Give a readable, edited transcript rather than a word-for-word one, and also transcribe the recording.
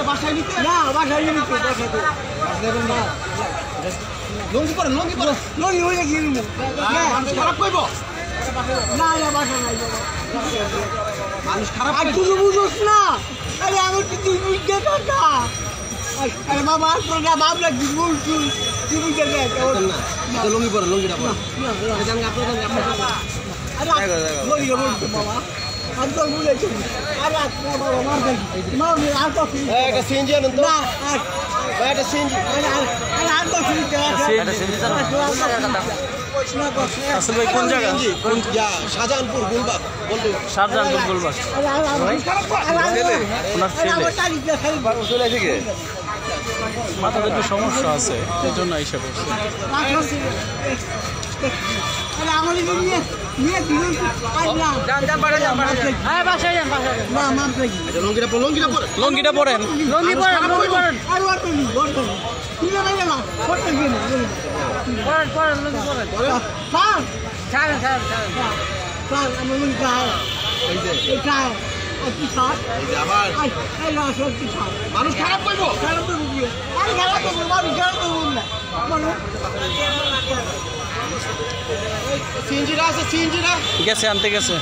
বাসায় নিতে না বাসায় নিতে লঙ্গি পরে লঙ্গি পরে লঙ্গি হয়ে গিয়ে খারাপ করব না না বাসা নাই মানুষ খারাপ তুই বুঝোস না আরে আমি তুই বুঝতে টাকা আরে বাবা তোরা বাপ লাগি বল তুই তুই বুঝতে না তো লঙ্গি পরে লঙ্গিটা পরে আরে লঙ্গি বল বাবা আমি তো বুঝেছি আরে বাবা মার দেখ মা আর তো একটা সিনজি আনন্দ না একটা সিনজি আরে আর তো সিনজি একটা সিনজি আসল ভাই কোন জায়গা কোন শাহজাহানপুর গুলবাগ বলতো শাহজাহানপুর গুলবাগ ওনার ছেলে মাথাতে একটু সমস্যা আছে এই জন্য এসে পড়ছে লঙ্গিটা পরেন মানুষ খারাপ করবো সিনজিরা আছে সিনজিরা গেছে আনতে গেছে